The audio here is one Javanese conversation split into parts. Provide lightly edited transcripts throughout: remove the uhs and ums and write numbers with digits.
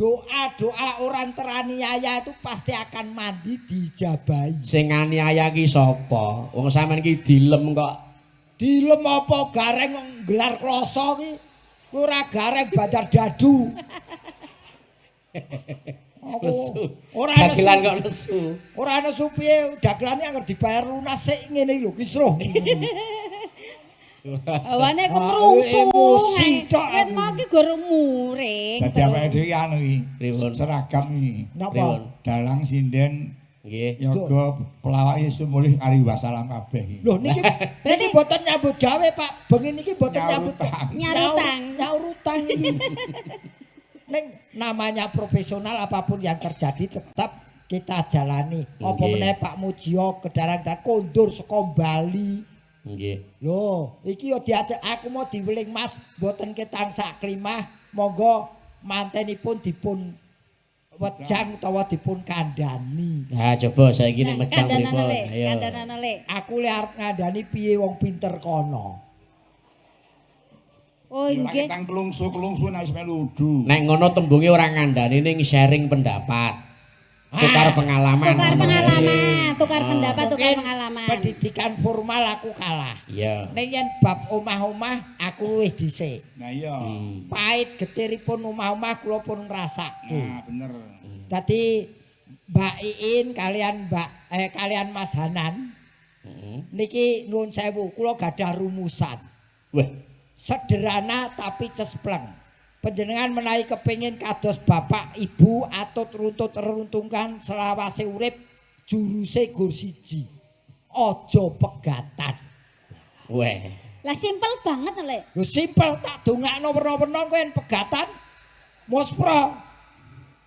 doa-doa orang teraniaya itu pasti akan mandi dijabahi. Sing aniaya ki sapa? Wong sampean ki dilem kok. Dilem apa gareng nggelar kloso ki? Ora gareng Bandar Dadu. Lesu. Ora dagelan kok lesu. Ora nesu piye dagelane anggere dibayar lunas sik ngene lho kisruh. Awane keprungsung. Emosi tok. Yen mau ki gor muring. Dadi awake dhewe anu iki. Pripun? Seragam iki. Napa? Dalang sinden Nggih. yoga pelawake sumulih ari wasalam kabeh iki. Lho niki boten nyambut gawe Pak. Bengi niki boten nyambut nyaur utang iki. Ning namanya profesional apapun yang terjadi tetap kita jalani. Apa meneh Pak Mujio kedarang kondur saka Bali. Nggih. Lho, iki yo diajak aku mau diweling Mas, mboten ketang sak klimah, monggo mantenipun dipun wejang utawa dipun kandhani. Nah, coba saiki nek mejang pripun? Ayo. Kandanane le. Aku le arep ngandhani piye wong pinter kono. Oh nggih. Kang klungsu nek wis melu udu. Nek ngono tembunge ora ngandani ning sharing pendapat. Tukar pengalaman. Tukar pendapat, tukar pengalaman. Pendidikan formal aku kalah. Iya. Ning yen bab omah-omah aku wis dhisik. Nah iya. Pahit getiripun omah-omah kula pun ngrasake. Nah bener. Dadi Mbak Iin kalian Mas Hanan niki nuwun sewu kula gadah rumusan. Wah, Sederhana tapi cespleng. Panjenengan menawi kepengin kados bapak ibu atut runtut reruntungkan selawase urip juruse gur siji. Aja pegatan. weh. Lah simpel banget le. Lho simpel tak dongakno werna-werna kowe yen pegatan muspra.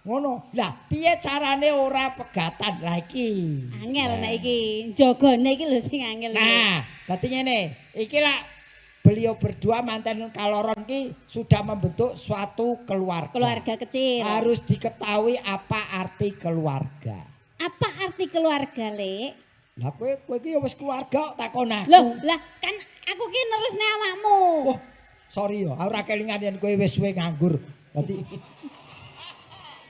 Ngono. Lah piye carane ora pegatan lah iki? Angel nek iki jagane iki lho sing angel. Nah, dadi ngene, iki lah beliau berdua mantan kaloron ki sudah membentuk suatu keluarga. Keluarga kecil. Harus diketahui apa arti keluarga. Apa arti keluarga, Le? Lah kowe iki ya wis keluarga takon aku. Loh, lah kan aku ki nerusne awakmu. Wah, sorry ya, ora kelingan yen kowe wis suwe nganggur. Dadi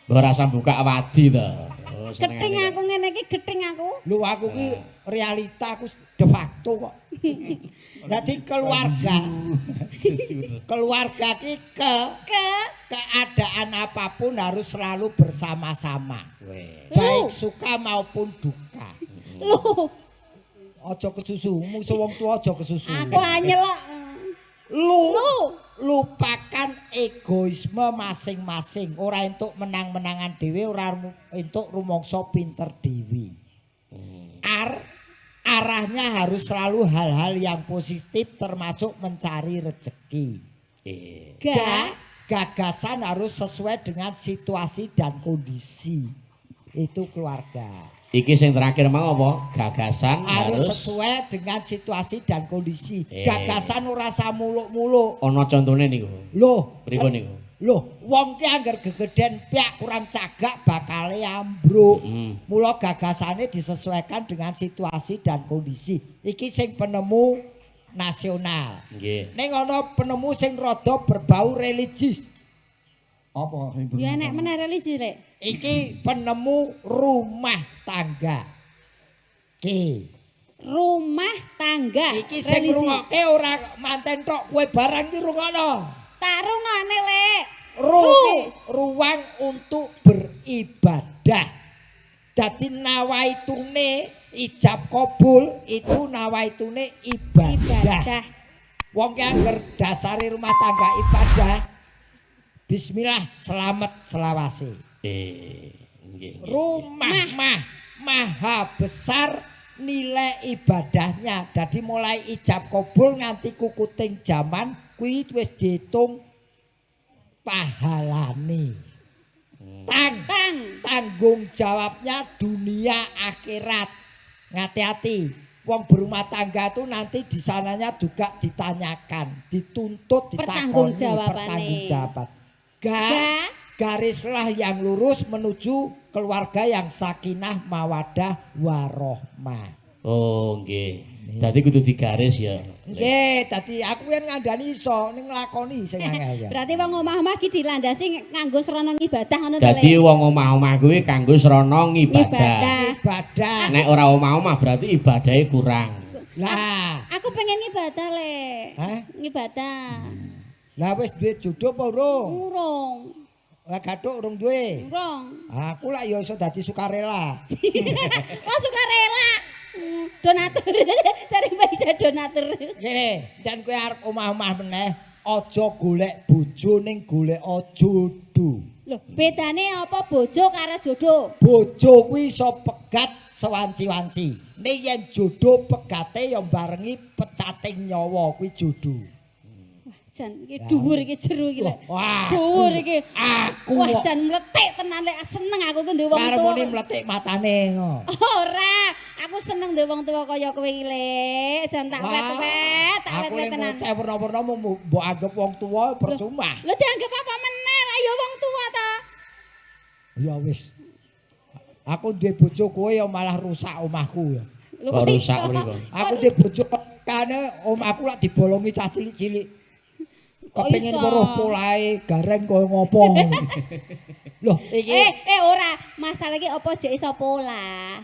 Mbok rasa buka wadi to. Oh, Gething aku ngene iki gething aku. lho aku ki realita aku de facto kok. Jadi keluarga ki keadaan apapun harus selalu bersama-sama. Baik suka maupun duka. Loh, Aja kesusu, musuh wong tua aja kesusu. aku anyelok. Lupakan egoisme masing-masing. Ora entuk menang-menangan dhewe, ora entuk rumangsa pinter dhewe. Arahnya harus selalu hal-hal yang positif termasuk mencari rezeki. Gagasan harus sesuai dengan situasi dan kondisi. Itu keluarga. Iki sing terakhir mau apa? Gagasan Harus sesuai dengan situasi dan kondisi. Gagasan ora usah muluk-muluk. Ana contone niku. Loh, Pripun niku? Loh, wong ki angger gegeden piak kurang cagak bakale ambruk. Mula gagasane disesuaikan dengan situasi dan kondisi. Iki sing penemu nasional. Nggih. Ning ana penemu sing rada berbau religius. Apa sing Ya nek meneh religi, Rek. Iki penemu rumah tangga. Rumah tangga. Iki sing ngrungokke ora manten tok kowe barang iki rungokno. Tak rungokne, Lek. Ruang untuk beribadah. Jadi nawaitune ijab kabul itu nawaitune ibadah. Wong ki angger dasari rumah tangga ibadah. Bismillah selamat selawase. Rumah maha besar nilai ibadahnya. Jadi mulai ijab kabul nganti kukuting zaman kuwi wis diitung pahalane. Tanggung jawabnya dunia akhirat. Hati-hati, wong berumah tangga itu nanti di sananya juga ditanyakan, dituntut, ditakoni pertanggungjawaban. Garislah yang lurus menuju keluarga yang sakinah mawadah warohmah. Oh nggih. Dadi kudu digaris ya. Nggih, dadi aku yen ngandani iso ning nglakoni sing angel ya. Berarti wong omah-omah iki dilandasi nganggo srana ibadah ngono to, Dadi Le? wong omah-omah kuwi kanggo srana ngibadah. Ibadah. Ibadah. Nek ora omah-omah berarti ibadahe kurang. Lah, Aku pengen ibadah, Le. Hah? Ibadah. lah wis duwe jodoh apa urung? Urung. Lah gathuk urung duwe. Urung. Aku lah ya iso dadi sukarela. Oh, sukarela. Donatur. Sering beda donatur. Ngene, jan kowe arep omah-omah meneh, aja golek bojo ning golek jodoh. Loh, bedane apa bojo karo jodoh? Bojo kuwi iso pegat sewanci-wanci. Ning yen jodoh pegate ya barengi pecating nyawa kuwi jodoh. Jan iki dhuwur iki jero iki lek. Wah, Dhuwur iki. aku Wah, jan mletik tenan lek seneng aku ku duwe wong karo tuwa. muni mletik matane ngono. Ora, aku seneng duwe wong tuwa kaya kowe iki, Lek. Jan tak wet-wet, tak Aku wet-wet ning tenan. ngoceh werna-werna mbok anggap wong tuwa percuma. Lho dianggap apa meneh? Ayo wong tuwa ta. Ya wis. Aku duwe bojo kowe ya malah rusak omahku ya. Lho, Kok kok rusak iso? mriko? Aku duwe bojo kane omahku lak dibolongi cah cilik-cilik. Kok Kepengin iso? weruh polahe gareng kaya ngopo. Loh, iki Ora, masalah iki apa jek iso pola?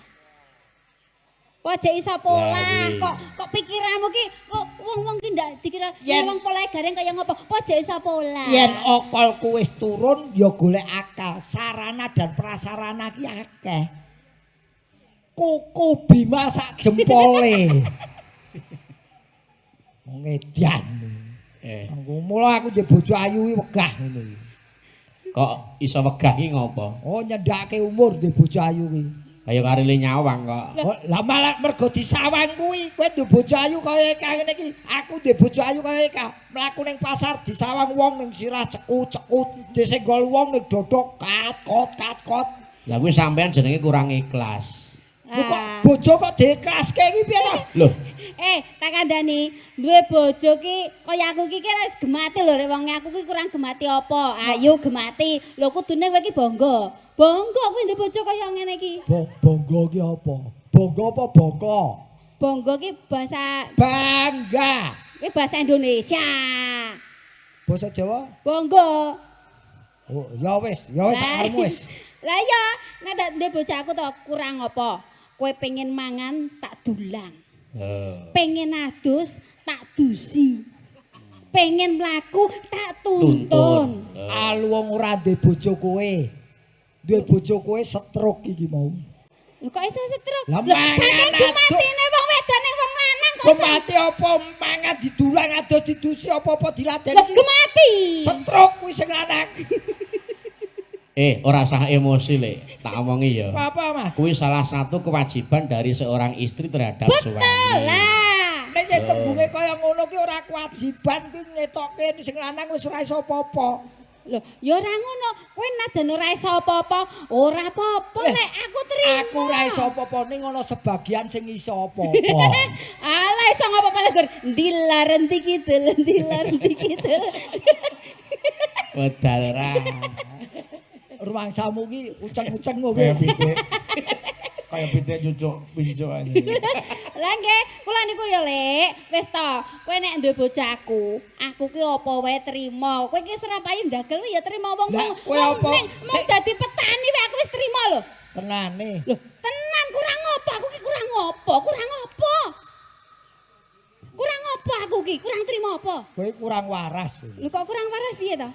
Kok jek iso pola? Lah, Kok pikiranmu ki kok wong-wong ki ndak dikira Yen- wong polahe gareng kaya ngopo? Kok jek iso pola? yen okolku wis turun ya golek akal, sarana dan prasarana ki akeh. Kuku Bima sak jempole. Ngedian. Aku mula aku ndek bojo ayu iki wegah ngono iki. Kok iso wegah iki ngopo? Oh nyendake umur ndek bojo ayu iki. Kaya karile nyawang kok. Oh, lah malah mergo disawang kuwi kowe ndek bojo ayu kaya eka ngene iki. Aku ndek bojo ayu kaya eka. Mlaku ning pasar disawang wong ning sirah cekut-cekut, disenggol wong ning dodok kat-kot. Lah kuwi sampean jenenge kurang ikhlas. Lho kok bojo kok diiklaske iki piye to? Loh, Tak kandhani, duwe bojo ki kaya aku ki wis gemati lho, rek wong aku ki kurang gemati apa? Ayo gemati. Lho kudune kowe ki bangga. Bangga kowe duwe bojo kaya ngene iki. Bangga ki apa? Bangga apa bangga? Bangga ki bahasa Bangga. ki bahasa Indonesia. Basa Jawa? Bangga. Oh, ya wis sakarmu wis. Lah ya, nek duwe bojo aku to kurang apa? Kowe pengen mangan tak dulang. Pengen adus tak dusi. Pengen mlaku tak tuntun. Alu wong ora ndek bojo kowe. Duwe bojo kowe stroke iki mau. Lho kok iso stroke? Lah Lho, mangan saking adus. gematine wong wedon ning wong lanang kok iso Gemati apa mangan didulang adus didusi apa-apa diladeni Lho, gemati. stroke kuwi sing lanang. ora usah emosi, Lek. Tak omongi ya. Apa Mas? Kuwi salah satu kewajiban dari seorang istri terhadap suami. Lah. Nek yen tembunge kaya ngono ki ora kewajiban kuwi ngetokke sing lanang wis ora iso apa-apa. Lho, ya ora ngono. Kowe nadan ora iso apa-apa, ora apa-apa nek aku terima. Aku ora iso apa-apa ning ana sebagian sing iso apa-apa. Alah iso apa-apa lho, Gur. Ndilarenti kidul, ndilarenti kidul. Wedal ra. Rumangsamu ki uceng-uceng ngono. Kayak pitik. Kayak pitik cucuk pincuk aja. Lah nggih, kula niku ya, Lek. Wis to, kowe nek duwe bojoku, aku ki apa wae trima. Kowe ki ora payu ndagel ya trima wong Lah, wong. kowe apa? Mau dadi petani wae aku wis trima lho. Tenane. Lho, tenan kurang apa? Aku ki kurang apa? Kurang apa? Kurang apa aku ki? Kurang trima apa? Kowe kurang waras. Lho kok kurang waras piye to?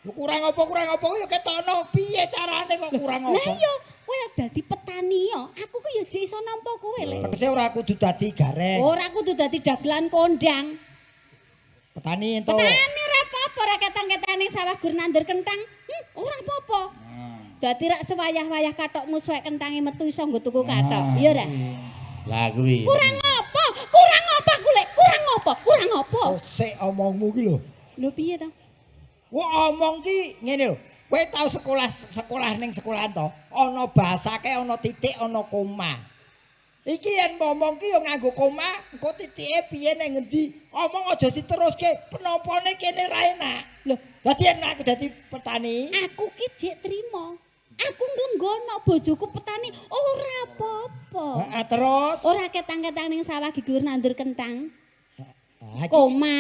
Lu kurang apa ya ketokno piye carane kok kurang Lah apa? iya, kowe dadi petani ya. Aku ki ya jek iso nampa kowe, Lek. Tegese ora kudu dadi gareng. Ora kudu dadi dagelan kondang. Petani ento. Petani ora apa-apa, ora ketang-ketane sawah gur nandur kentang. Ora apa-apa. Dadi rak sewayah-wayah katokmu suwek kentange metu iso nggo tuku katok. Iya ora? Lah kuwi. Kurang apa? Kurang apa ku, Lek? Kurang apa? Kurang apa? Oh, sik omongmu ki lho. Lho piye to? Wah omong ki ngene lho. Kowe tau sekolah ning sekolahan to? Ana bahasake, ana titik, ana koma. Iki yen ngomong ki yo nganggo koma, engko titike piye ning ngendi? Omong aja diteruske, penopone kene ra enak. Lho, Dadi yen aku dadi petani, aku ki jek trima. Aku nglenggono bojoku petani ora apa-apa. Terus Ora ketang-ketang ning sawah gigur nandur kentang. iki- Koma.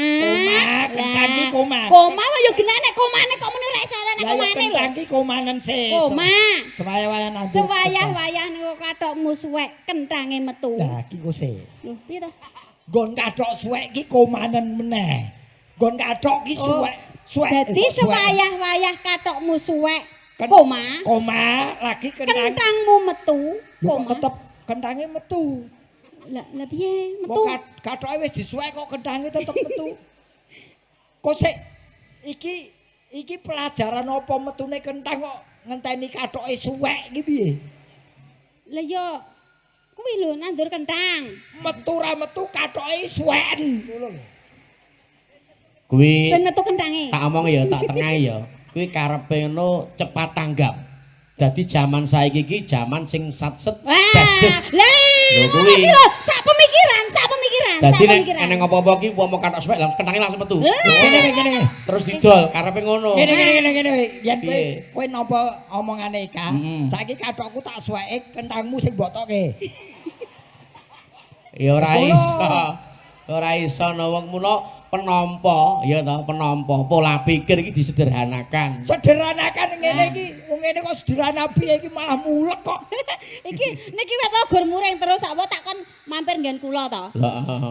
kentang iki koma. Koma yo genane komane kok muni ora iso ana Lah ya komane lho. kentang iki komanen sih. Koma. Sewaya-waya nandur. Sewayah-wayah niku kathokmu suwek kentange metu. Lah iki ku sih. Lho, piye to? Nggon kathok suwek iki komanen meneh. Nggon kathok iki suwek. Suwek. Dadi kok suwek. sewayah-wayah kathokmu suwek. Ken- Koma. Koma lagi kentang. Kentangmu metu. Lho kok Koma. tetep kentange metu. Lah piye metu? Kok kathoke wis disuwek kok kentange tetep metu. Kok sik iki pelajaran apa metune kentang kok ngenteni kathoke suwek iki piye? Lah yo kuwi lho nandur kentang. Metu ra metu kathoke suweken. Ngono lho. Kuwi Ben metu kentange. tak omong ya, tak tengahi ya. Kuwi karepe ngono cepat tanggap. Dadi zaman saiki iki zaman sing satset desdes. Lah. Lho kuwi. Lho, sak pemikiran. Dadi nek eneng apa-apa ki wong kathok suwek langsung kentange langsung metu. Ngene. Terus didol karepe ngono. Ngene. Yen Piye? wis kowe nampa omongane Ika, saiki kathokku tak suweke kentangmu sing botoke. Ya ora Wis iso. Ora iso ana wong mula penampa, ya toh, penampa pola pikir iki disederhanakan. Sederhanakan ngene iki, wong ngene kok sederhana piye iki malah mulek kok. Iki niki wet gur muring terus apa takon mampir nggen kula to.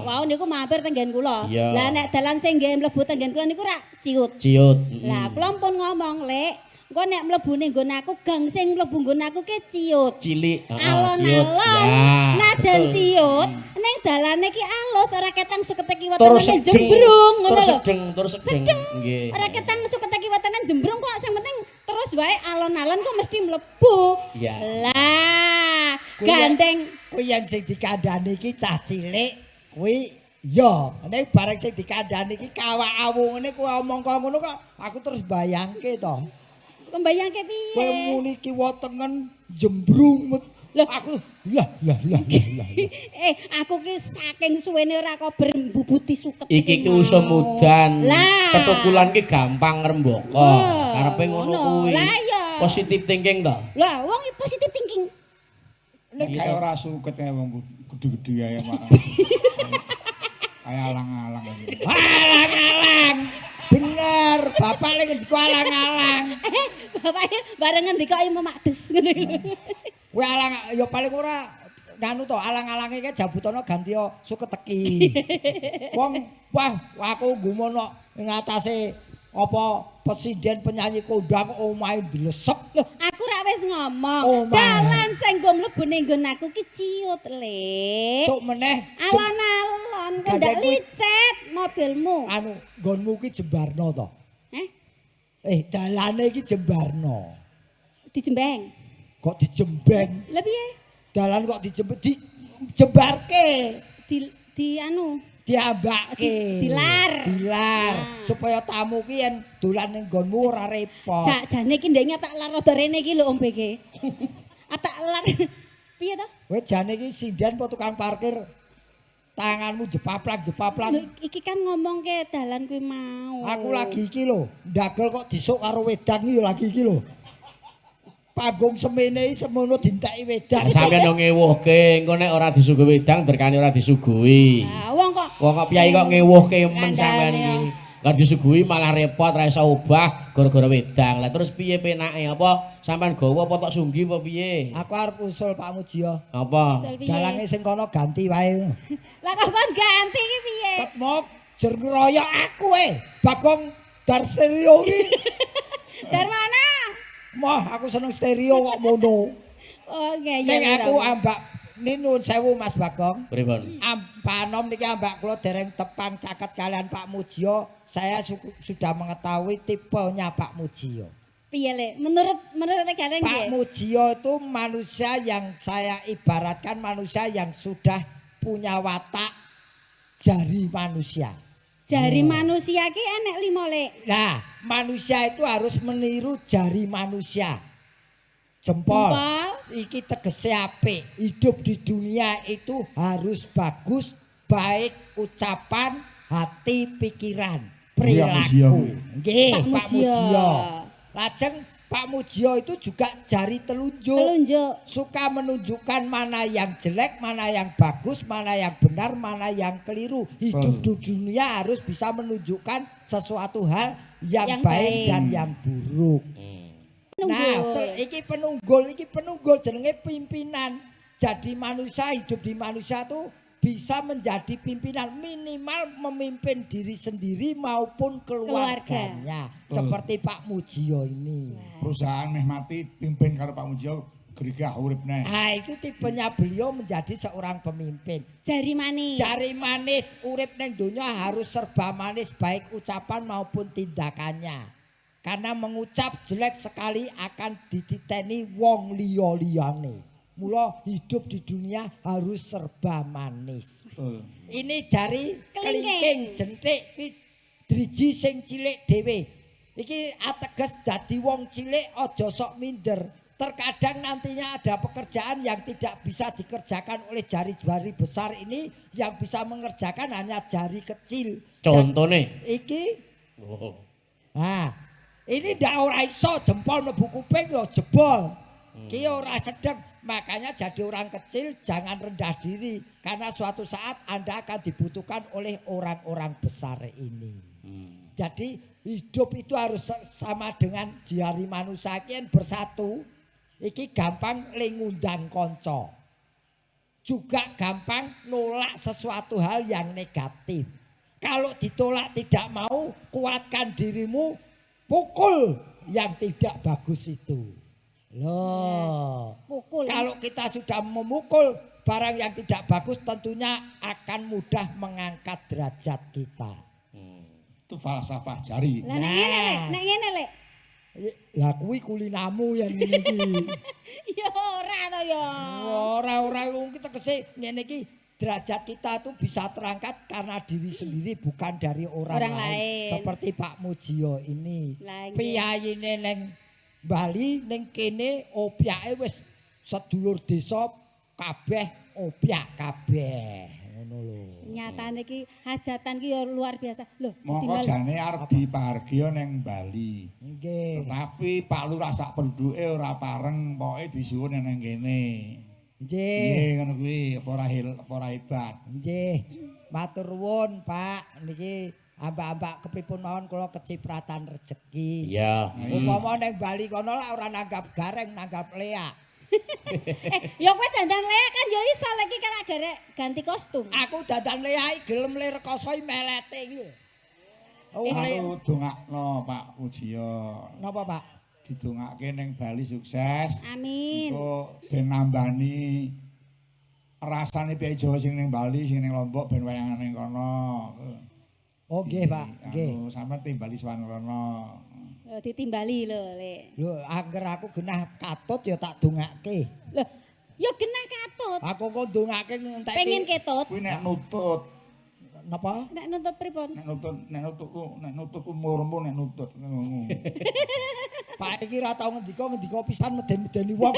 Wau niku mampir teng nggen kula. Iya. Lah nek dalan sing nggih mlebu teng nggen kula niku rak ciut. Ciut. Lah kula pun ngomong, "Lek, engko nek mlebune nggon aku gang sing mlebu nggon aku ke ciut." Cilik, ciut. Alon-alon. Ya, Najan betul. ciut, ning dalane ki alus ora ketang sukete kiwa Terus tengen sedeng. jembrung ngono lho. Terus sedeng. Nggih. Ora ketang sukete kiwa tengen jembrung kok sing penting terus wae alon-alon kok mesti mlebu. Iya. Lah, Kuwi gandeng Kuwi yang sing dikandani iki cah cilik kuwi ya, nek bareng sing dikandani iki kawak-awu ngene kuwi omong kok ngono kok aku terus bayangke to. pembayangke Kowe piye? muni kiwa tengen jembrung Loh. aku lah. Aku ki saking suwene ora kok berbubuti suket Iki ki usum udan. Lah. Ketukulan ki gampang ngrembaka. Wah, Karepe ngono kuwi. Lah iya. Positive thinking to. Lah wong positif thinking. Nek kaya ora suket kaya wong gedhe-gedhe ae mak. Kaya alang-alang iki. Alang-alang. Bener, bapak lagi ngendika alang-alang. Bapake bareng ngendika ilmu makdes ngene. Kowe alang ya paling ora nganu to, alang-alange iki jabutana ganti suketeki. Wong wah aku gumono ing atase apa presiden penyanyi kondang omahe dilesep. Loh, aku ra wis ngomong. Oh, my. Dalan sing nggo mlebu ning nggon aku ki ciut, Le. Sok meneh Alon-alon kok ndak Gandeng kuwi- licet mobilmu. anu nggonmu ki jembarno to. Eh, Dalane iki jembarno. dijembeng. Kok dijembeng? Lah piye? Dalan kok dijembarke. Di anu, Diambake. Dilar. Nah. Supaya tamu ki yen dolan ning nggonmu ora repot. sakjane ki ndeknya tak lar rada rene iki lho Om BG. Tak lar. Piye to? Kowe jane iki sinden apa tukang parkir tanganmu jepaplak. Lho, iki kan ngomong ke dalan kuwi mau. Aku lagi iki lho, ndagel kok disuk karo wedang iki lagi iki lho. Panggung semene iki semono dinteki wedang. Sampeyan yo ngewuhke, engko nek ora disuguhi wedang berkane ora disuguhi. Lah wong kok Wong kok piyai kok ngewuhke men Kandhane sampean ya. iki. Kok disuguhi malah repot ra iso obah gara-gara wedang. Lah terus piye penake? Apa sampean gawa apa tok sunggi apa piye? Aku arep usul Pak Mujio. Apa? Usul piye? Dalange sing kono ganti wae. Lah kok kon ganti iki piye? Ket mok jer ngeroyok aku Bagong dar stereo iki. Dari mana? Mah aku seneng stereo kok mono. Oh, iya Ning iya. aku ambak ninun sewu Mas Bagong. Pripun? Panom niki ambak kula dereng tepang caket kalian Pak Mujio. Saya sudah mengetahui tipenya Pak Mujio. Piye Le? Menurut kalian Pak piye? Mujio itu manusia yang saya ibaratkan manusia yang sudah punya watak jari manusia. Jari manusia ki enek 5 Le. Nah, manusia itu harus meniru jari manusia. Jempol. Iki tegese apik. Hidup di dunia itu harus bagus, baik ucapan, hati, pikiran, perilaku. Nggih, Pak Pak Mujio. Mujio. Lajeng Pak Mujio itu juga jari telunjuk. Telunjuk. Suka menunjukkan mana yang jelek, mana yang bagus, mana yang benar, mana yang keliru. Hidup di dunia harus bisa menunjukkan sesuatu hal yang baik dan yang buruk. Nah, iki penunggul jenenge pimpinan. Jadi manusia hidup di manusia tuh bisa menjadi pimpinan, minimal memimpin diri sendiri maupun keluarganya. Seperti Pak Mujio ini. Perusahaan meh mati pimpin karo Pak Mujio gerigah uripne. Nah, itu tipenya beliau menjadi seorang pemimpin. Jari manis. Jari manis, urip neng dunia harus serba manis baik ucapan maupun tindakannya. Karena mengucap jelek sekali akan dititeni wong liya-liyane. Mula hidup di dunia harus serba manis. Ini jari kelingking jentik iki driji sing cilik dhewe. Iki ateges dadi wong cilik aja sok minder. Terkadang nantinya ada pekerjaan yang tidak bisa dikerjakan oleh jari-jari besar ini, yang bisa mengerjakan hanya jari kecil. Contone Iki Nah, ini ndak ora iso jempol mlebu kuping yo jebol. Ki ora sedeng, makanya jadi orang kecil jangan rendah diri karena suatu saat Anda akan dibutuhkan oleh orang-orang besar ini. Jadi hidup itu harus sama dengan jari manusia kian bersatu. Iki gampang ngundang konco. Juga gampang nolak sesuatu hal yang negatif. Kalau ditolak tidak mau, kuatkan dirimu, pukul yang tidak bagus itu. Loh, pukul. Kalau kita sudah memukul barang yang tidak bagus tentunya akan mudah mengangkat derajat kita. Itu falsafah jari. Lah nek ngene lek. Lah kuwi kulinamu yang ngene iki. Ya ora to ya. Ora kita kese ngene iki derajat kita tuh bisa terangkat karena diri sendiri bukan dari orang lain. Seperti Pak Mujio ini. Piyayine neng Bali ning kene opyake wis sedulur desa kabeh opyak kabeh ngono lho. Nyatane iki hajatan ki ya luar biasa. Lho, mongko jane arep dipahargya ning Bali. Nggih. Tetapi Pak Lurah sak penduduke ora pareng, pokoke disuwun nang kene. Nggih. Nggih ngono kuwi apa ora hebat. Nggih. Matur nuwun Pak niki ambak-ambak kepripun mawon kula kecipratan rejeki. Iya. Upama ning Bali kono lah ora nanggap gareng, nanggap leak. Ya kowe dandan leak kan ya iso lek iki kan agarek ganti kostum. Aku dandan leak gelem le rekoso melete iki lho. Aku dongakno Pak Mujio. Napa Pak? Didongake ning Bali sukses. Amin. Engko ben nambani rasane piye Jawa sing ning Bali, sing ning Lombok ben wayangan ning kono. Oh nggih Pak, nggih. Sampe timbali Swanrono. Ditimbali lho, Lek. Lho, angger aku genah katut ya tak dongake. Lho, ya genah katut. Aku kok dongake ngentek. Pengen ketut. Kuwi nek nutut. Napa? Nek nuntut pripun? Nek nutut umurmu nek nutut. Pak iki ra tau ngendika pisan meden-medeni wong.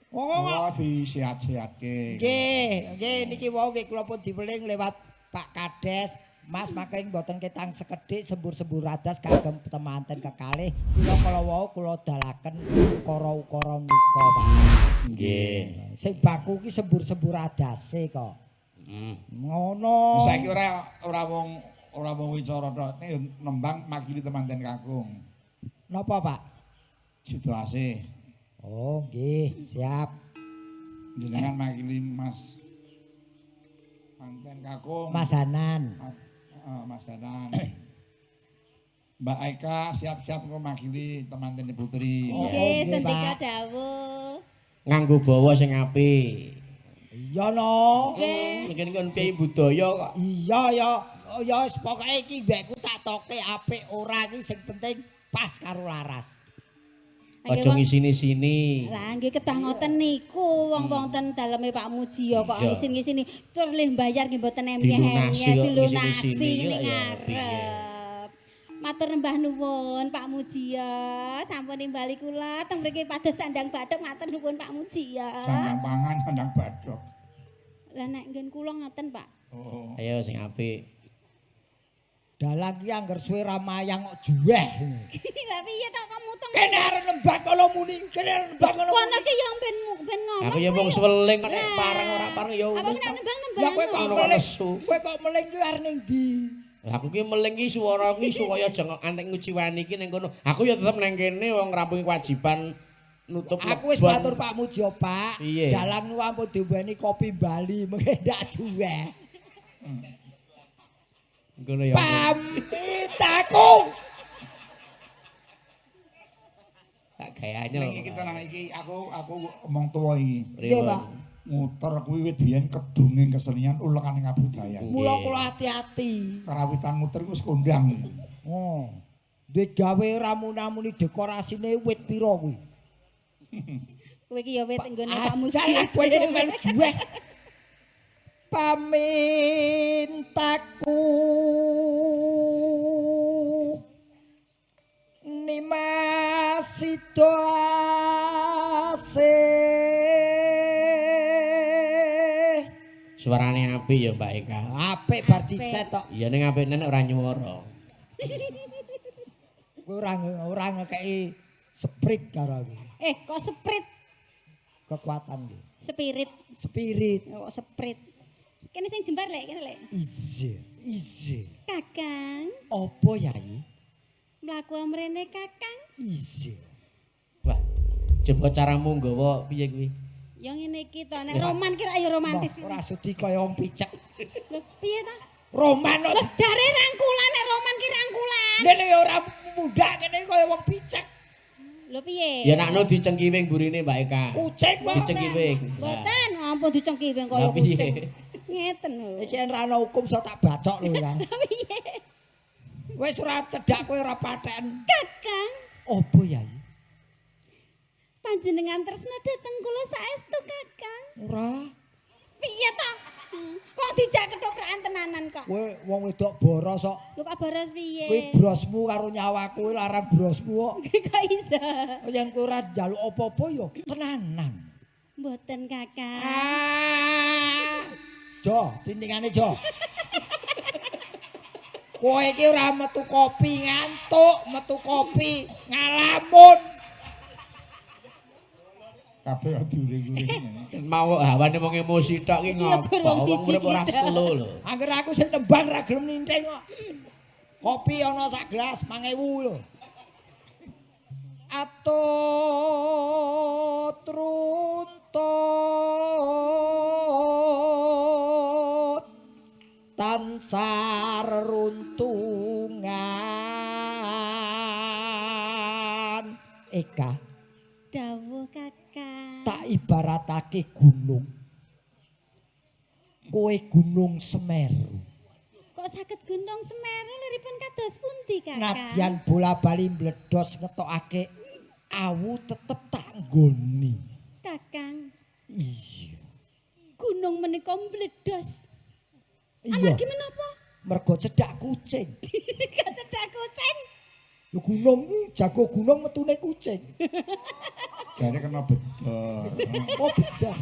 Oh, disihat-sihatke. Nggih niki wau nggih kula pun diweling lewat Pak Kades. Mas making mboten ketang sekedhik sembur-sembur adas kagem temanten kekalih. Kula wau kula dalaken ukara-ukara nika, Pak. Nggih. Sing baku ki sembur-sembur adase kok. Ngono. Saiki ora wong wicara tok, nembang makili temanten kakung. Napa, Pak? Situasi. Oh, nggih, siap. Jenengan makili Mas manten kakung. Mas Hanan. Mas Hanan. Mbak Aika siap-siap kok makili temanten Putri. Nggih, sendika dawuh. Nganggo bawa sing apik. Iya no. Mungkin kon piye budaya kok. Iya ya wis pokoke iki mbekku tak toke apik ora iki sing penting pas karo laras. Aja ngisini-sini. Lah nggih kedah ngoten niku wong-wong ten daleme Pak Mujio kok ngisin-ngisini tur lih bayar nggih mboten emyeh-emyeh dilunasi ning ngarep. Matur nembah nuwun Pak Mujio, sampun nimbali kula teng mriki pados sandang bathuk matur nuwun Pak Mujio. Sandang pangan, sandang bathuk. Lah nek nggen kula ngoten Pak. Oh. Ayo sing apik. Dalang ki angger suwe ra mayang kok juweh. Lah piye tok kok mutung. Kene arep nembak kono muni, kene arep nembak kono. Kono ki yo ben ngomong. Aku ya wong seweling nek pareng ora pareng ya Apa wis. nek nembang-nembang. Lah kowe kok Ngono meleng. nesu. Kowe kok meleng ki arep ning ndi? Lah aku ki meling ki swara ki supaya aja antek nguciwani ki ning kono. Aku ya tetep nang kene wong rampung kewajiban nutup Aku wis matur Pak Mujo, Pak. Piye? Dalang nu ampun diombeni kopi Bali mengke ndak juweh. Ngono ya. Pamit aku. Tak gayane. Ning iki tenan iki aku omong tuwa iki. Nggih, Pak. Muter kuwi wit biyen kedunging kesenian ulekane kabudayan. Mula kula hati-hati. Karawitan muter iku wis kondang. Oh. Duwe gawe ramuna-muni dekorasine wit pira kuwi? Kowe iki ya wit nggone Pak Muji. Asal kowe iki melu juweh. Pamintaku nimasito ase. Suarane apik ya Mbak Eka. Apik bar dicetok. Iya ning apik nek ora nyuwara. Kowe ora ngekeki sprit karo aku. Kok sprit, Kekuatan iki. spirit. Spirit. Kok sprit. Kene sing jembar lek, kene lek. Ize. Kakang, Apa Yai? mlaku amrene Kakang. Ize. Wah, coba caramu nggawa piye kuwi? Ya ngene iki to, nek roman ki ra ya romantis. Ora sudi kaya wong picek. Lho, piye to? Roman kok. Lah jare rangkulan nek roman ki rangkulan. Dene ya ora muda kene kaya wong picek. Lho piye? Ya nakno dicengkiwing burine Mbak Eka. Kucing kok. Dicengkiwing. Mboten, ampun dicengkiwing kaya Lah piye? kucing. Ngeten lho. Iki ora ana hukum so tak bacok lho ya. Piye? Wis ora cedhak kowe ora paten. Kakang, Apa Yai? panjenengan tresna dhateng kula saestu Kakang. Ora. Piye to? Kok dijak ketoprak tenanan kok. Kowe wong wedok boros kok. Lho kok boros piye? Kowe brosmu karo nyawaku larang brosmu kok. Kok iso? Yen kowe ora njaluk apa-apa ya tenanan. Mboten Kakang. Jo, tindingane Jo. Kowe iki ora metu kopi ngantuk, metu kopi ngalamun. Kabeh diuring-uring. Mau hawane wong emosi tok ki ngopo? Wong urip ora selo lho. Angger aku sing nembang ra gelem ninting kok. Kopi ana sak gelas 5.000 lho. Atut runtut tansar runtungan. Eka, Dawuh Kakang. tak ibaratake gunung. Kowe gunung Semeru. Kok saged Gunung Semeru liripun kados pundi Kakang? Nadyan bola-bali mbledhos ngetokake awu tetep tak nggoni. Kakang, Iya. gunung menika mbledhos. Iya. Amargi menapa? Mergo cedhak kucing. Kecedak kucing. Lho gunung iki jago gunung metune kucing. Jare kena bedor. Oh bedah.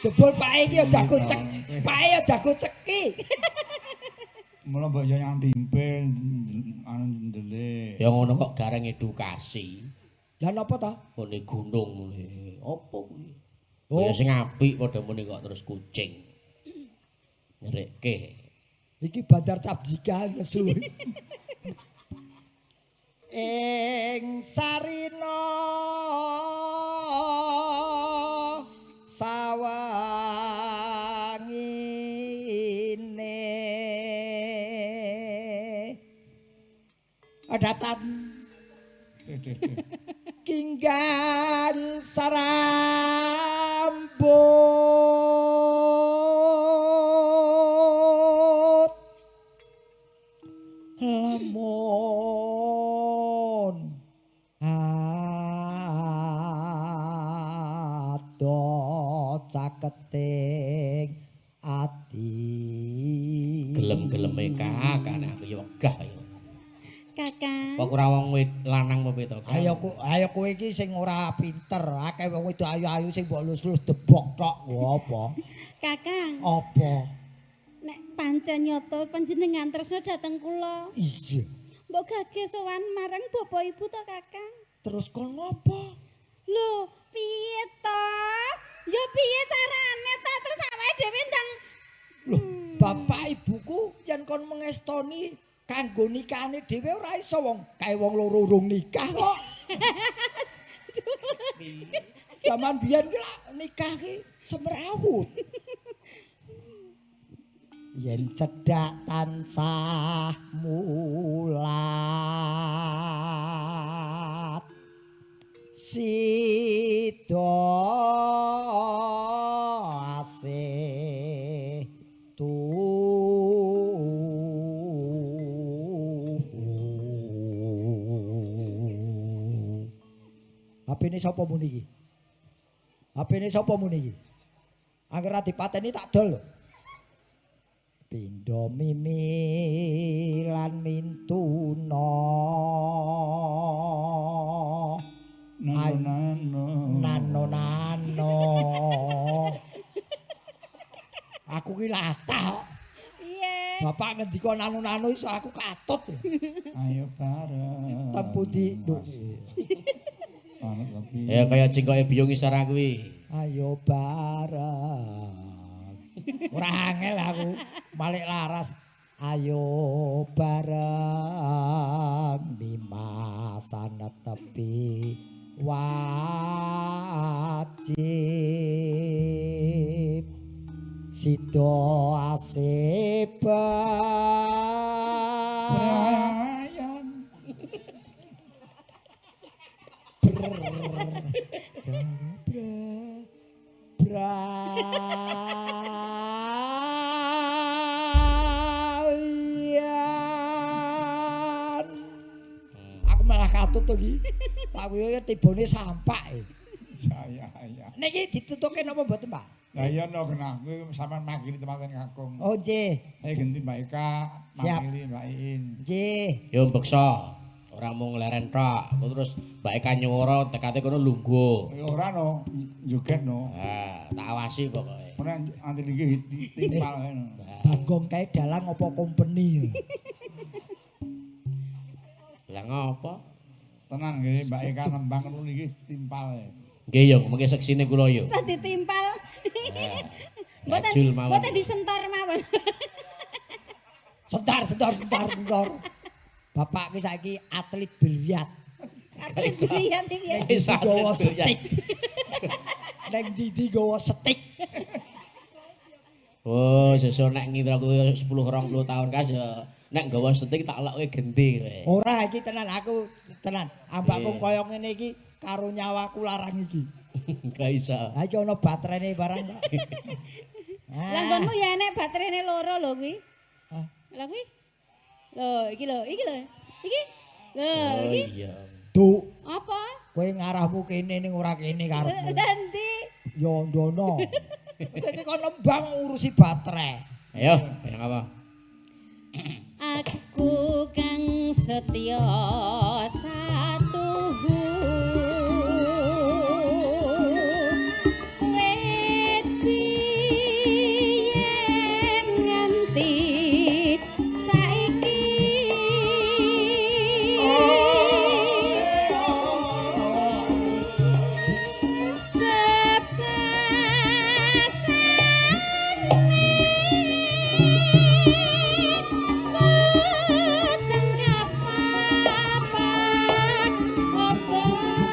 Jebul pake iki ya jago cek. Pake ya jago ceki. Mula mbok yo yang timpel anu ndelik. Ya ngono kok gareng edukasi. Lah napa ta? Ngene gunung mule. Apa kuwi? Oh. Ya sing apik padha muni kok terus kucing. Nyerekke. Iki bandar Cabjika nesu. Ing sarina sawangine adatan kinggan sarambut lamun adot caketing ati Gelem-geleme kakak aku ya wegah ya. Kakang. Kok ora wong lanang apa to? ayo kowe iki sing ora pinter akeh wong wedok ayu-ayu sing mbok lus-lus debok tok apa Kakang. apa nek pancen nyata panjenengan tresna dhateng kula. Iya. Mbok gage sowan marang bapak ibu to Kakang. Terus kon ngopo? Lho, piye to? Ya piye carane to terus awake dhewe ndang Loh, bapak ibuku yen kon mengestoni kanggo nikahane dhewe ora iso wong kae wong loro urung nikah kok. Zaman biyen ki lak nikah ki semrawut. Yen cedhak tansah mulat sida asih HP-ne sapa muni iki? HP-ne sapa muni iki? Angger ora dipateni tak dol. Pindha mimi lan mintuna. Nano. Aku ki latah. piye? Bapak ngendika nano iso aku katut. Ayo bareng. Tempu di Anu tapi. Ya kaya cingkoke biyung isara kuwi. Ayo bareng. Ora angel aku balik laras. Ayo bareng dimasana tepi wajib sido asib aku malah katut to iki. Aku yo tibone sampak. Saya. Niki ditutuke napa mboten, Pak? Lah iya no genah kuwi sampean makili tempaten kakung. Oh nggih. Ayo ganti Mbak Eka, Siap. makili Mbak Iin. Nggih. Yo beksa. Ora mung leren tok. Terus Mbak Eka nyuwara tekate kono lungguh. Ya ora no, joget no. Ah, tak awasi pokoke. Ora anti iki timpal ngono. Bagong kae dalang apa company? Lah ngopo? Tenan nggih Mbak Eka nembang ngono iki timpal. Nggih yo, mengke seksine kula yo. Bisa ditimpal. Bajul mawon. Mboten disentor mawon. Setar. Bapak ki saiki atlet biliar. Atlet biliar iki. Ning ndi gawa setik. Ning ndi gawa setik. Oh, sesuk nek ngira kuwi 10-20 tahun kas ya nek nggawa setik tak lokke genti kowe. Ora iki tenan aku tenan. Ambakku koyo ngene iki karo nyawaku larang iki. Gak iso. Ha iki ana baterene barang. Lah nggonmu ya enek baterene loro lho kuwi. Hah? Lah kuwi. Iki lho. Iki. Oh Iki. iya. Duk, Apa? kowe ngarahmu kene ning ora kene karepmu. Nanti. Yo ndono. Iki kon nembang ngurusi baterai. Ayo, yang apa? Aku kang setya satuhu wit biyen nganti saiki Boten apa-apa apa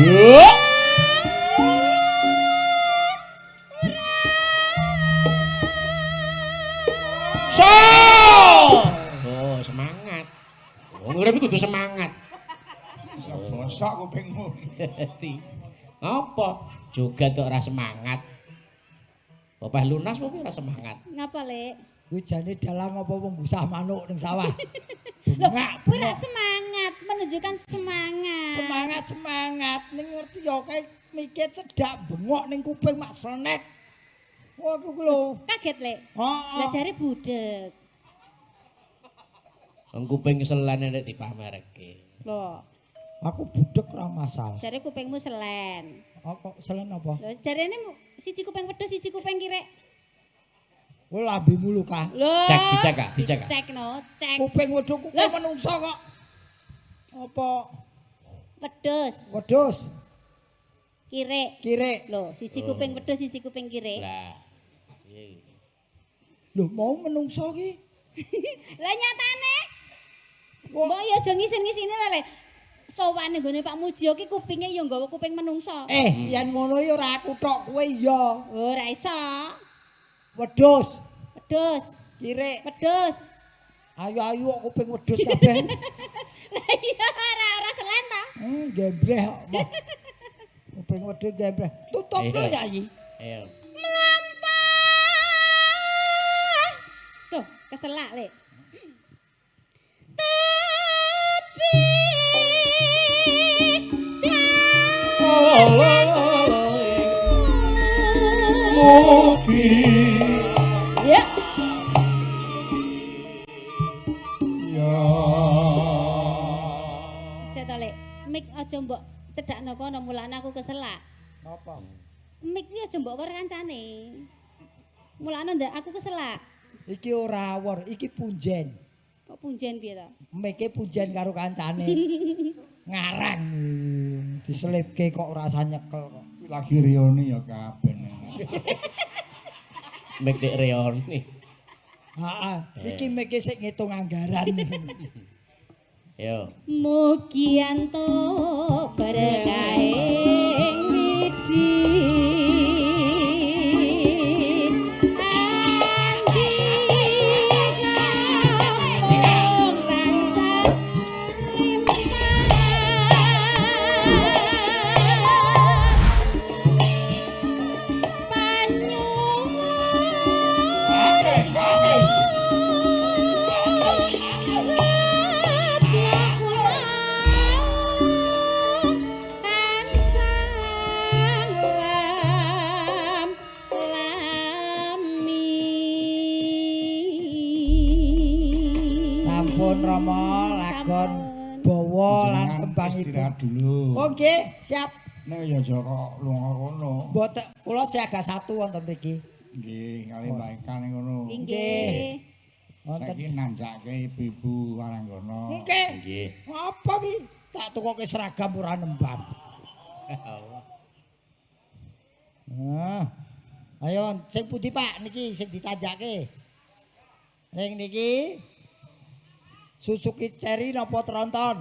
So. Oh, semangat. Wong urip kudu semangat. Bisa bosok kupingmu. Dadi apa? Joget kok ora semangat. Bapak lunas apa ora semangat? Ngapa, Lek? Kuwi jane dalang apa wong gusah manuk ning sawah. Bengak, ora semangat, menunjukkan semangat. Semangat ning ngerti ya kae mikir cedak bengok ning kuping mak slenet. Wah aku lho. Kaget, Lek. Heeh. Lah jare budek. Wong kuping selene nek dipamerke. Loh, Aku budek ora masalah. jare kupingmu selen. Oh, kok selen apa? Lho, jarene siji kuping wedhus, siji kuping kirek. Oh lambemu lho Kak. Loh. Cek, dicek, Kak, dicek, Kak. Cek no, cek. Kuping wedhus kuping menungso kok. Apa? Wedhus, Wedhus, kirek. kirek. Loh, siji kuping wedhus, siji kuping kirek. Lah. Iya. Lho mau menungso ki. Lah nyatane. Kok Mbok ya aja ngisin-ngisine ta, Lek. Sowane nggone Pak Mujiyo ki kupinge ya nggawa kuping menungso. yen ngono ya ora aku tok kowe ya. Ora iso. Wedhus, Wedhus, kirek. wedhus. Ayu-ayu kok kuping wedhus kabeh. Lah iya ora selen ta. Gembreh kok. Moh. Kuping wedhus gembreh. Tutup lho ya iki. Ayo. Tuh, keselak, Lek. Mugi Ya. ya Saya to, Lek. Mik aja mbok cedakno kono mulane aku keselak. Apa? Mik iki aja mbok karo kancane. Mulane ndak aku keselak. Iki ora awor, iki punjen. Kok punjen piye to? Meke punjen karo kancane. Ngarang. Diselipke kok rasa nyekel kok. lagi rioni ya kabeh. Mek dek reoni. Heeh, iki meke sik ngitung anggaran. Yo. Mugi antuk berkaing widi. Sampun Rama lagon bawa lan kembang ibu. Istirahat dulu. Oh nggih, siap. Nek ya Joko lunga kono. Mboten kula siaga satu wonten mriki. Nggih, kali Mbak Eka ning ngono. Nggih. Wonten. Saiki nanjake ibu-ibu Waranggono. Nggih. Nggih. Apa ki? Tak tukoke seragam ora nembang. Nah. Ayo sing pundi Pak niki sing ditanjake. Ning niki Suzuki Cherry napa tronton?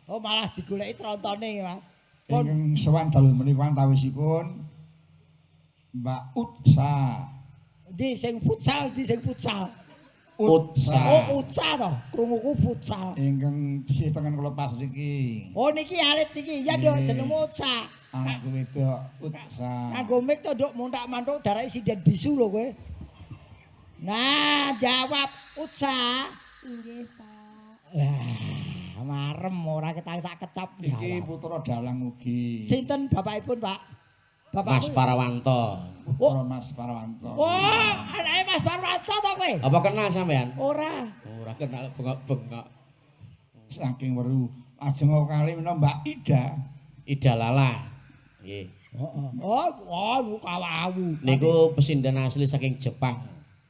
Oh malah digoleki trontone Mas. Pun Ingkang sowan dalu menika antawisipun Mbak Utsa. di sing futsal, di sing futsal. Utsa. Oh Utsa to, krunguku futsal. Ingkang sih tengen kula pas niki. Oh niki alit niki, ya nduk jenengmu Utsa. Anakku wedok Utsa. Nganggo mic to nduk muntak-mantuk darake sinden bisu lho kowe. Nah, jawab Utsa. Nggih, Pak. Lah, marem ora sak kecap. Iki putra dalang ugi. Sinten bapakipun, Pak? Mas Parawanto. Putra Mas Parwanto. Oh, anake Mas Parwanto to kowe? Apa kenal sampean? Ora. Ora kenal bengok-bengok. Saking weru ajeng kali menawa Mbak Ida. Ida Lala. Nggih. Heeh. Oh, kawawu. Niku pesindan asli saking Jepang.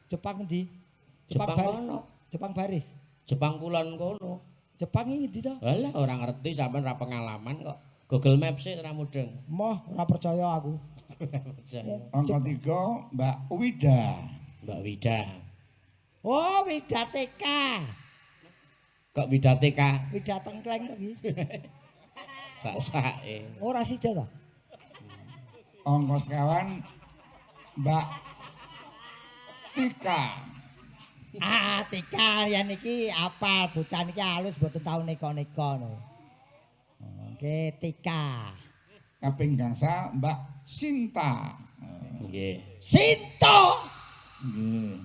Jepang endi? Jepang Baris. kono. Jepang Baris. Jepang kulon kono. Jepang iki endi to? Alah ora ngerti sampean ora pengalaman kok. Google Maps e ora mudeng. Moh, ora percaya aku. Percaya. Angka 3 Mbak Wida. Mbak Wida. Oh, Widateka. Kok Wida TK? Widat tengkleng to iki. Sak-sake. Ora sida to. Angka sekawan Mbak Tika. Tika yen iki apal bocah niki halus mboten tau neka-neka no. Oke, Tika. Kaping gangsal Mbak Sinta. Nggih. Sinto. Nggih.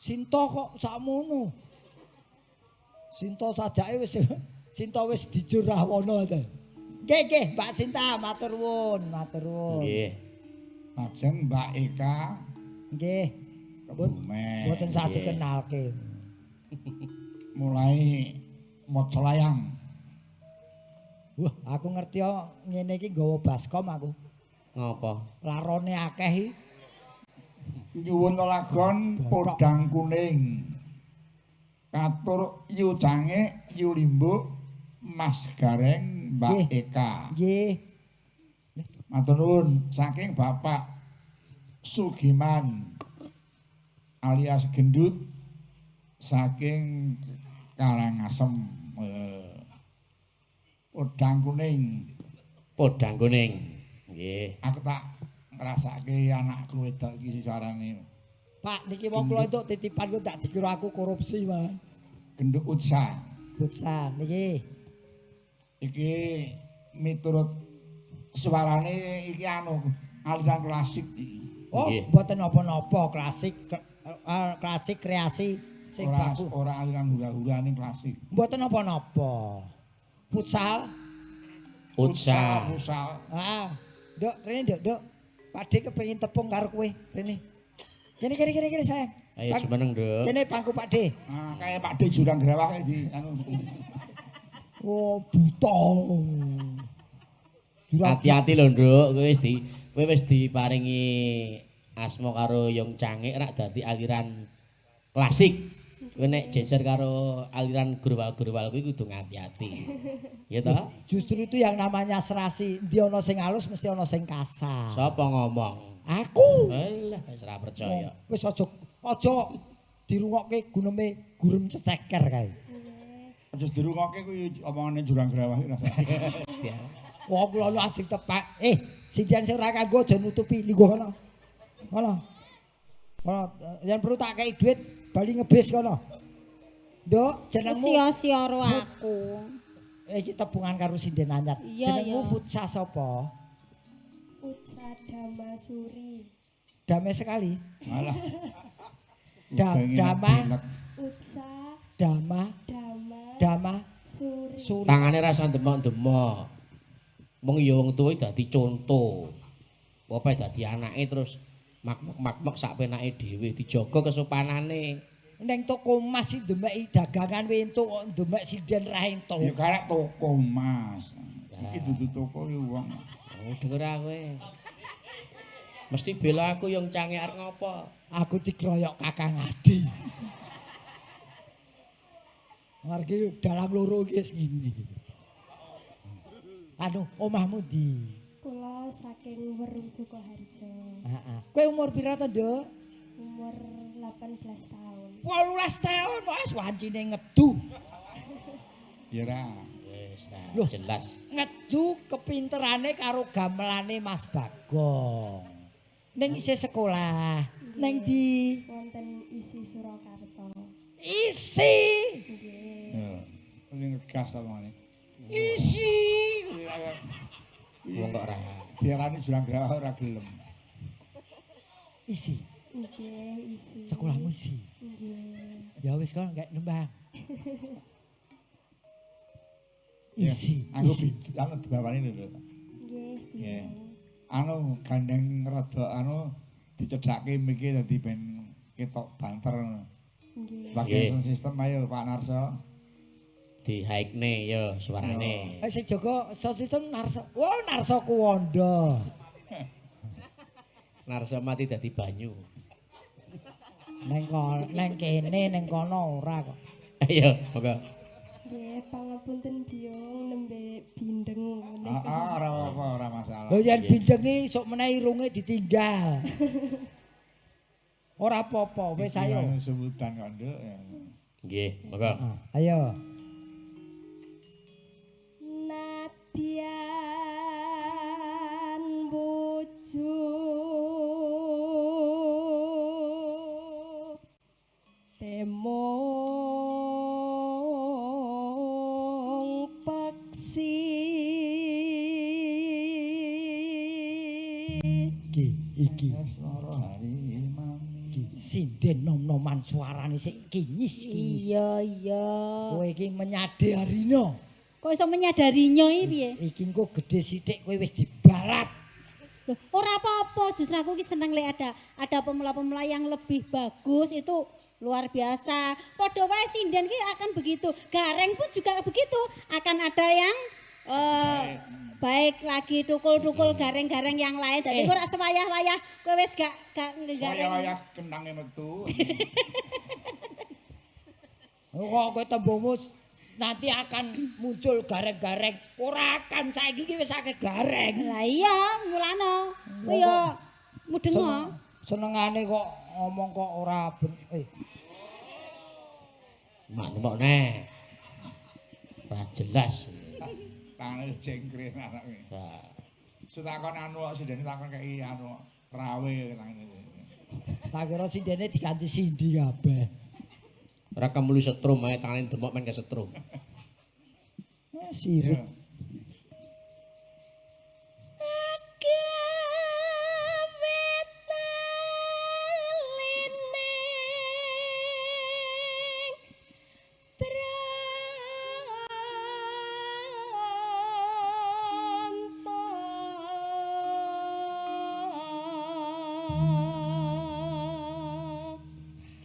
Sinto kok sakmono. Sinto sajake wis dijur rawana ta. Nggih, Mbak Sinta, matur nuwun, matur nuwun. Nggih. Lajeng Mbak Eka Nggih. Kebumen. Mboten saged kenalke. Mulai maca layang. Wah, aku ngerti ngene iki nggawa baskom aku. Ngopo? Larone akeh iki. Nyuwun lelagon podang kuning. Katur Yu Cange, Yu Limbu, Mas Gareng, Mbak Nggih. Eka. Nggih. Matur nuwun saking Bapak Sugiman alias Gendut saking Karangasem. Podang kuning. Podang kuning. Nggih. Aku tak ngrasake anakku wedok iki suarane. Pak, niki wong kula entuk titipan kok tak dikira aku korupsi, Mas. Gendut Utsa. Butsan niki. Iki miturut suarane iki aliran klasik iki. Oh, Nggih. mboten napa-napa, klasik klasik kreasi sing Ora bagus. ora aliran hura-hura ning klasik. Mboten napa-napa. Futsal. Utsa. Futsal. Nduk, rene nduk. Pakde kepengin tepung karo kowe, rene. Kene sayang. Ayo jumeneng, Nduk. Kene pangku Pakde. Kayak Pak De Jurang Grawah di Oh, buta. Hati-hati lho, Nduk. Kowe wis diparingi asma karo Yung Cangik rak dadi aliran klasik. Kowe nek jejer karo aliran growal-growal kuwi kudu ngati-ati. Ya toh? Justru itu yang namanya serasi. Ndi ana sing halus mesti ana sing kasar. Sapa ngomong? Aku. Alah, wis ora percaya. Wis aja dirungokke guneme gurem ceceker kae. Aja dirungokke kuwi omongane Jurang Grawah iki rasane. Ya. Wong kula lu ajeng tepak. Sindian sing ora kanggo aja nutupi linggo kono. Kono. Kono, yen perlu tak kei duit bali ngebis kono. Nduk, jenengmu Sia-sia ro aku. iki tebungan karo sinden anyar. Iya, Jenengmu iya. Putsa sapa? Utsa Damasuri. Damai sekali. Malah. Dama, Utsa Dama, Dama Suri. Tangane rasa demok-demok. Wong ya wong tuwa dadi conto. Apa dadi anake terus makmuk sak penake dhewe dijaga kesopanane. Neng toko emas iki ndemeki dagangan wae entuk kok ndemek sinden ra entuk. Ya karek toko Mas. Iki dudu toko iki wong. Oh, denger kowe. Mesti bela aku yang Cangik arep ngopo? Aku dikeroyok Kakang Adi. Margi dalam loro iki wis ngene. Anu, omahmu ndi? Kula saking Weru Sukoharjo. Heeh. Kowe umur pira to, Nduk? Umur 18 tahun. 18 tahun wis wancine ngedu. Ya ra. Wis Loh. jelas. Ngedu kepinterane karo gamelane Mas Bagong. Ning isih sekolah. Ning ndi? Wonten isi Surakarta. Isi. Nggih. Ya. Ini ngegas omongane. Isi. Wong kok ora. Diarani Jurang Grawah ora gelem. Isi. Nggih, isi. Sekolahmu isi. Nggih. Ya wis kok gak nembang. Ya, Isi. Aku isi. anu dibawani lho. Nggih. Nggih. Anu gandeng rada dicedhake mriki dadi ben ketok banter. Nggih. Bagian sound system ayo Pak Narso. Di hike-ne ya suarane. Sing jaga sosistem Narso. Wah, Narso Kuwondo. Narsa mati dadi banyu. Neng kene neng kono ora kok. Ayo, monggo. Nggih, pangapunten Biung nembe bindeng. Ora apa-apa, ora masalah. Lho yen bindengi sok menehi irunge ditinggal. Ora apa-apa, wis ayo. Anu sebutan kok, Nduk. Ya. Nggih, monggo. Ayo. Dian bojo temong peksi iki Swara hari mami. sinden nom-noman suarane sik kinyis. Iya. Kowe iki menyadarino. Kok iso menyadarinya iki piye? Iki engko gedhe sithik kowe wis dibalap. Loh, ora apa-apa, justru aku ki seneng lek ada pemula-pemula yang lebih bagus itu luar biasa. Padha wae sinden ki akan begitu. Gareng pun juga begitu. Akan ada yang baik lagi tukul-tukul gareng-gareng yang lain. Dadi ora sewayah-wayah kowe wis gak gareng. Wayah kenange metu. Kok kowe tembungmu nanti akan muncul gareng-gareng. Ora akan saiki ki wis akeh gareng. Lah iya, mulane. Kowe yo mudeng. Senengane kok ngomong kok ora Mak neh. Ora jelas. Tangane jengkring anake. Nah, Sutakon anu kok sindene takon kei anu rawe tangane. tak kira sindene diganti sindi kabeh. ora kemuli setrum ae tangane demok men kesetrum. Sirip.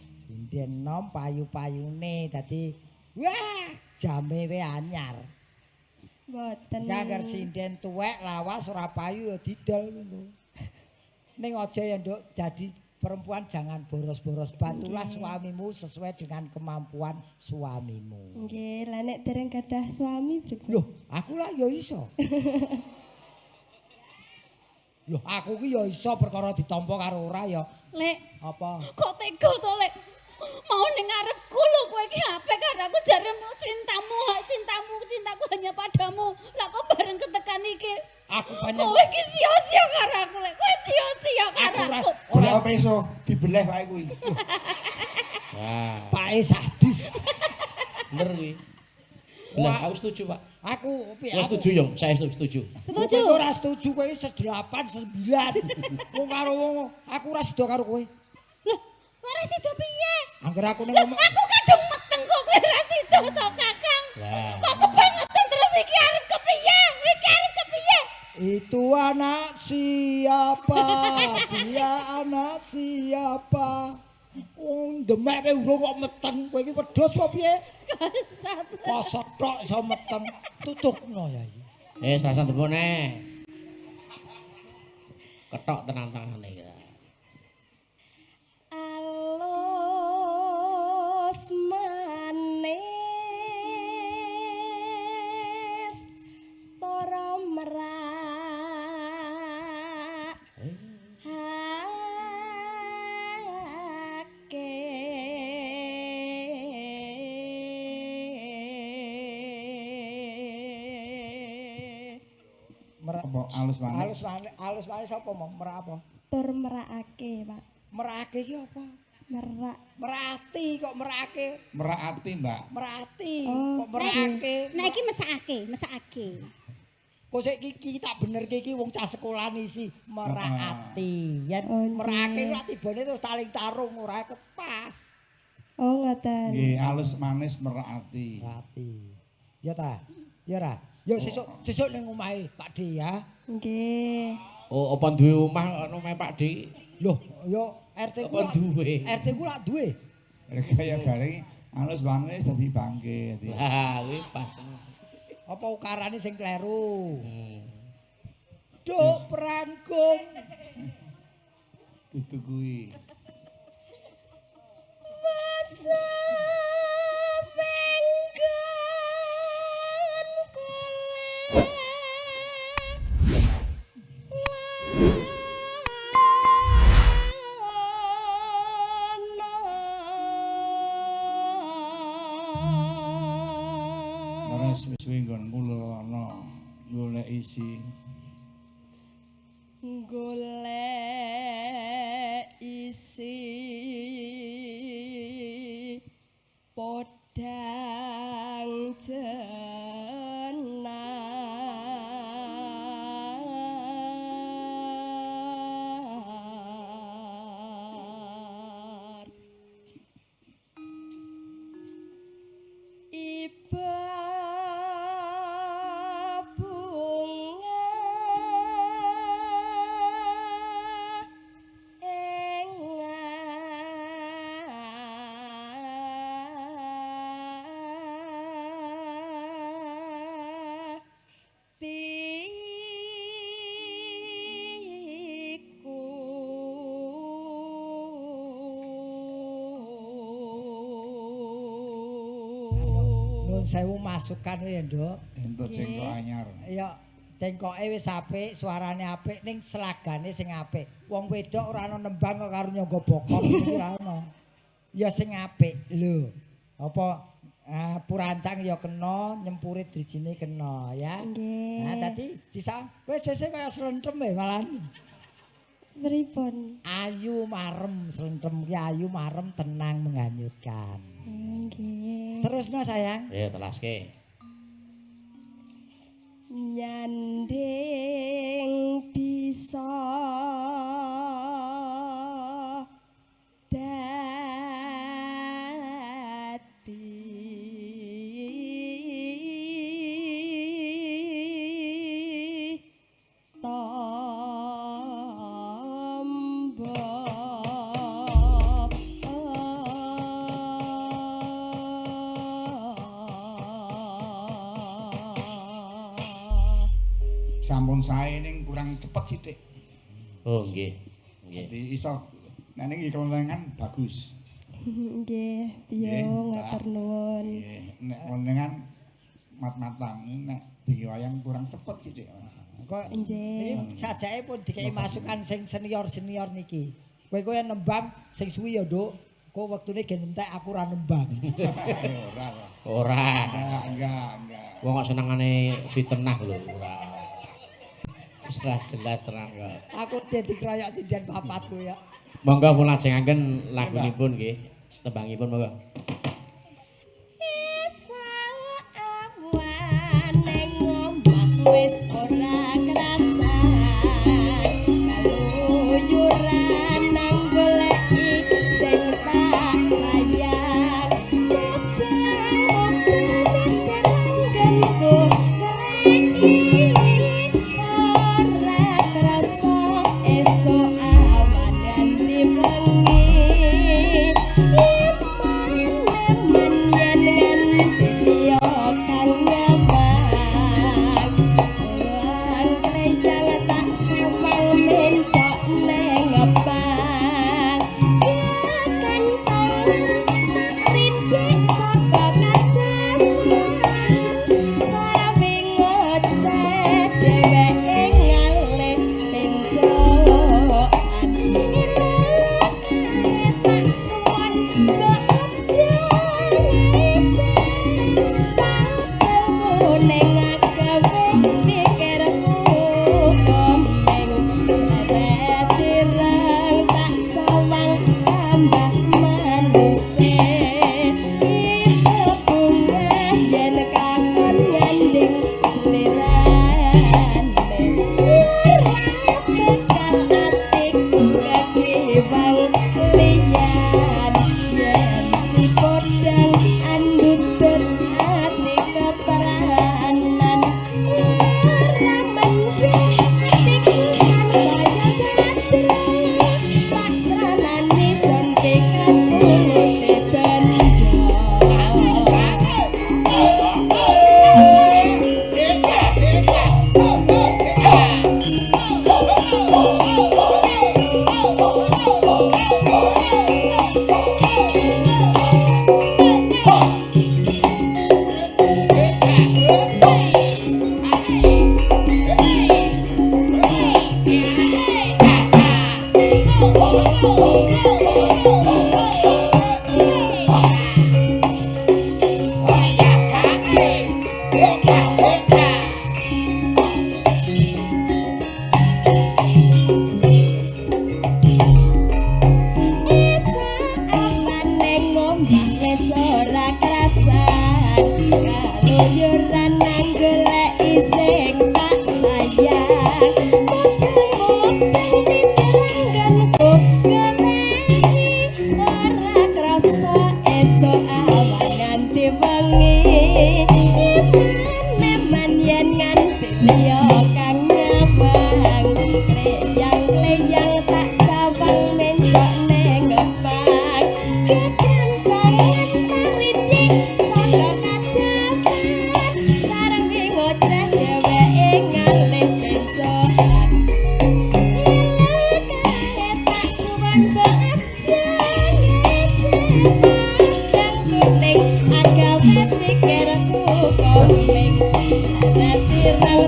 Sinden nom payu-payune dadi wah jame we anyar. Mboten. Nyangger sinden tuwek lawas ora payu ya didol ngono. Ning aja ya nduk jadi perempuan jangan boros-boros. Bantulah suamimu sesuai dengan kemampuan suamimu. Nggih, lah nek dereng gadah suami pripun? Loh, aku lah ya iso. Loh, aku ki ya iso perkara ditampa karo ora ya. Lek, Apa? kok tega to, Lek? Mau ning ngarepku lho kowe iki ape karo aku jaremu cintaku hanya padamu. Lah kok bareng ketekan iki? Aku banyak Kowe iki sia-sia karo aku, Lek. Kowe sia-sia karo aku. Ora apa iso dibeleh wae kuwi. Wah, Pak sadis. bener kuwi. Bener, aku setuju, Pak. Aku Saya setuju, Yong. Saya setuju. Setuju. Kowe ora setuju kowe 8 9. Wong karo wong aku ora sida karo kowe. Loh, kok ora sida piye? Angger aku ning Loh, ngomong aku kadung meteng kok kowe ora sida to, Kakang. Lah, Kok kebangetan terus iki arep kepiye? Iki arep kepiye? itu anak siapa? Dia anak siapa? Wong demek kowe urung kok meteng. Kowe iki wedhus apa piye? Kok setok iso meteng. Tutukno ya iki. serasa demok neh. Ketok tenan-tenane iki. Alus manis tara merak Apa alus manis? Alus manis apa mau? Merak apa? tur merakake, Pak. Merakake iki apa? Merak. Merati kok merakake. Merati, Mbak. Merati Oh, kok merakake. Nah iki mesake. Kok sik iki tak benerke iki wong cah sekolah isi merati. Yen Oh, merake nggih. ora tibane terus taling tarung ora kepas. Oh, ngoten. Nggih, alus manis merati. Merati. Ya ta? Ya ora? Ya sesuk ning omahe Pak D ya. Nggih. Oh, apa duwe omah ana omahe Pak D? Loh, yo RT ku Apa duwe? RT ku lak duwe. Kaya bareng alus manis dadi bangke. dadi- Lah, kuwi pas. Apa ukarane sing kleru? Hmm. Duk prangkum. Dudu kuwi. Masa penggan kula Ora suwe-suwe nggon kula ana nggon isi golek isi podang jenar iba Nun sewu masukan ya, Nduk. entuk cengkok anyar. Ya cengkoke wis apik, suarane apik ning selagane sing apik. Wong wedok ora ana nembang kok karo nyangga bokong iki ora ana. Ya sing apik lho. Apa purancang ya kena, nyempure drijine kena ya. Nggih. Nah dadi bisa wis kaya slentrem malahan. Pripun? Ayu marem slentrem ki ayu marem tenang menghanyutkan. Nggih. Terusno sayang. Ya telaske. Nyanding bisa dadi Sampun sae ning kurang cepet sithik. Oh nggih. Nggih. Dadi iso nek ning kelenengan bagus. nggih Nggih, piye Mbak. ngatur nuwun. Nggih, nek kelenengan mat-matan nek diwayang kurang cepet sithik. Kok Nggih. iki sajake pun dikei masukan sing senior-senior niki. Kowe nembang sing suwi ya, Nduk. Kok wektune gen entek aku ora nembang. Ora. Ora. Enggak. Wong kok senengane fitnah lho, ora. Wis jelas terang kok. Aku dadi kroyok sinden papatku ya. Monggo pun lajengaken lagunipun nggih. Tembangipun monggo. Wis ora krasan kaluyuran nang goleki sing tak sayang kadang teranggenku kereki ora krasa esuk awan ganti wengi iman yen nganti yo kang nyaman tak sawang mencok neng abang ya kancangan rindik saka kadangan sawi ngoceh dheweke ngalih penjokan ilangane tak suwon mbok jane patengku neng agawe pikirku komeng seret irang tak sawang tambah manise ibu bunga yen kakon nyanding selirane ora bekal atiku kekiwang liyan yen si podang andutut ati keperanan ora mendung atiku sansaya gadra laksanane sontekan mulute banda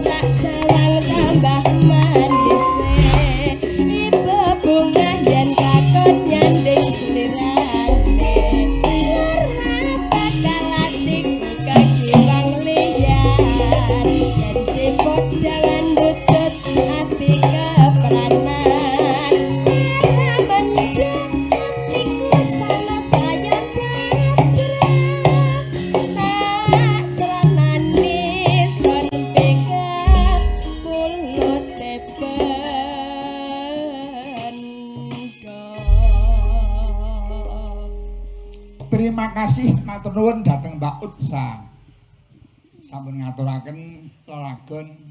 Tak sawang tambah manis ibu bunga yen kakon nyanding slirane ora bakal atik kaki wang liyan yen sipot jangan lutut ati kepranan ora mendung atiku sama sayang patra tak selanani son Terima kasih matur nuwun dhateng Mbak Utsa. Sampun ngaturaken lelagon